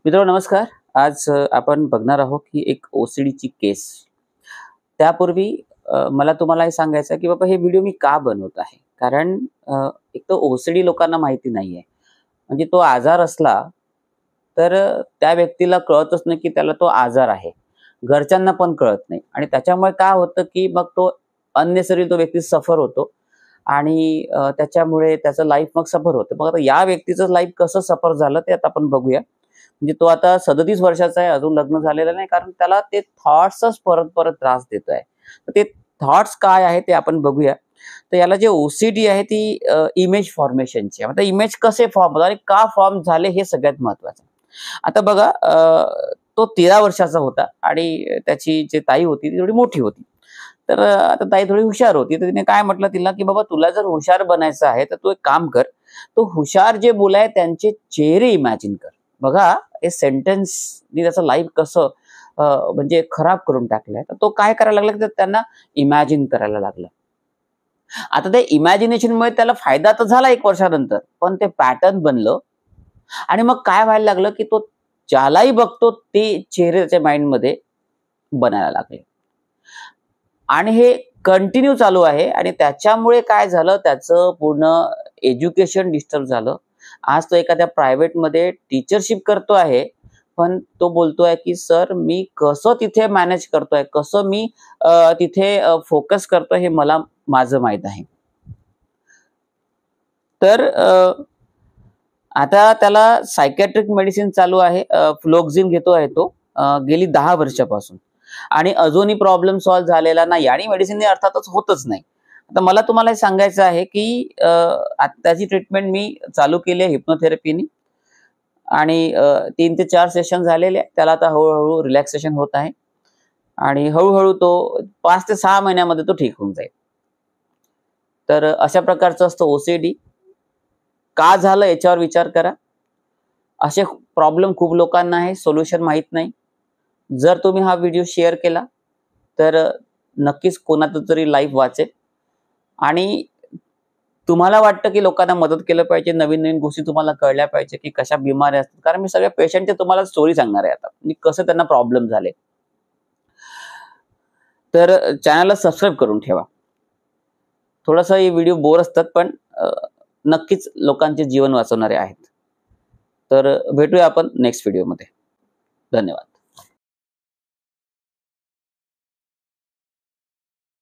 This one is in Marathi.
मित्रांनो नमस्कार. आज आपण बघणार आहोत की एक ओसीडीची केस. त्यापूर्वी मला तुम्हाला हे सांगायचं आहे की बाबा हे व्हिडिओ मी का बनवत आहे. कारण एक तर ओसीडी लोकांना माहिती नाहीये. म्हणजे तो आजार असला तर त्या व्यक्तीला कळतच नाही की त्याला तो आजार आहे. घरच्यांना पण कळत नाही आणि त्याच्यामुळे काय होतं की मग तो अननेसेसरी तो व्यक्ती सफर होतो आणि त्याच्यामुळे त्याचं लाईफ मग सफर होतं. मग आता या व्यक्तीचं लाईफ कसं सफर झालं ते आता आपण बघूया. म्हणजे तो आता 37 वर्षाचा आहे, अजून लग्न झालेलं नाही, कारण त्याला ते थॉट्सच परत-परत त्रास देतोय. तर ते थॉट्स काय आहे ते आपण बघूया. तर याला जे ओसीडी आहे ती इमेज फॉर्मेशनची आहे. आता इमेज कसे फॉर्म होतात आणि का फॉर्म झाले हे सगळ्यात महत्त्वाचं. आता बघा तो 13 वर्षाचा होता आणि त्याची जी ताई होती ती थोडी मोठी होती. तर आता ताई थोडी हुशार होती. तर तिने काय म्हटलं तिला, की "बाबा तुला जर हुशार बनायचं आहे, तर तू एक काम कर. तो हुशार जे मुलं त्यांचे चेहरे इमॅजिन कर." बघा हे सेंटेन्सनी त्याचं लाईफ कसं म्हणजे खराब करून टाकलंय. तर तो काय करायला लागला, की त्यांना इमॅजिन करायला लागला. आता ते इमॅजिनेशनमुळे त्याला फायदा तर झाला 1 वर्षानंतर, पण ते पॅटर्न बनलं आणि मग काय व्हायला लागलं, की तो ज्यालाही बघतो ते चेहरे त्याच्या माइंडमध्ये बनायला लागले. आणि हे कंटिन्यू चालू आहे आणि त्याच्यामुळे काय झालं, त्याचं पूर्ण एज्युकेशन डिस्टर्ब झालं. आज तो एखाद्या प्रायव्हेटमध्ये टीचरशिप करतो आहे, पण तो बोलतोय की "सर मी कसं तिथे मॅनेज करतोय, कसं मी तिथे फोकस करतोय हे मला माझं माहीत आहे." तर आता त्याला सायकियाट्रिक मेडिसिन चालू आहे. फ्लोक्झिन घेतो आहे तो गेली 10 वर्षापासून आणि अजूनही प्रॉब्लेम सॉल्व्ह झालेला नाही आणि मेडिसिनने अर्थातच होतच नाही. आता मला तुम्हाला हे सांगायचं आहे की त्याची ट्रीटमेंट मी चालू केली आहे हिप्नोथेरपीनी आणि 3 ते 4 सेशन झालेले आहे. त्याला आता हळू रिलॅक्सेशन होत आहे आणि हळू तो 5 ते 6 महिन्यामध्ये तो ठीक होऊन जाईल. तर अशा प्रकारचं असतं ओसीडी. का झालं याच्यावर विचार करा. असे प्रॉब्लेम खूप लोकांना आहे, सोल्युशन माहीत नाही. जर तुम्ही हा व्हिडिओ शेअर केला, तर नक्कीच कोणाचं तरी लाईफ वाचेल आणि तुम्हाला वाटतं की लोकांना मदत केलं पाहिजे, नवीन-नवीन गोष्टी तुम्हाला कळल्या पाहिजे की कशा बिमाऱ्या असतात. कारण मी सगळ्या पेशंटची तुम्हाला स्टोरी सांगणार आहे आता. मी कसं त्यांना प्रॉब्लेम झाले. तर चॅनलला सबस्क्राईब करून ठेवा. थोडासा हे व्हिडिओ बोर असतात, पण नक्कीच लोकांचे जीवन वाचवणारे आहेत. तर भेटूया आपण नेक्स्ट व्हिडिओमध्ये. धन्यवाद.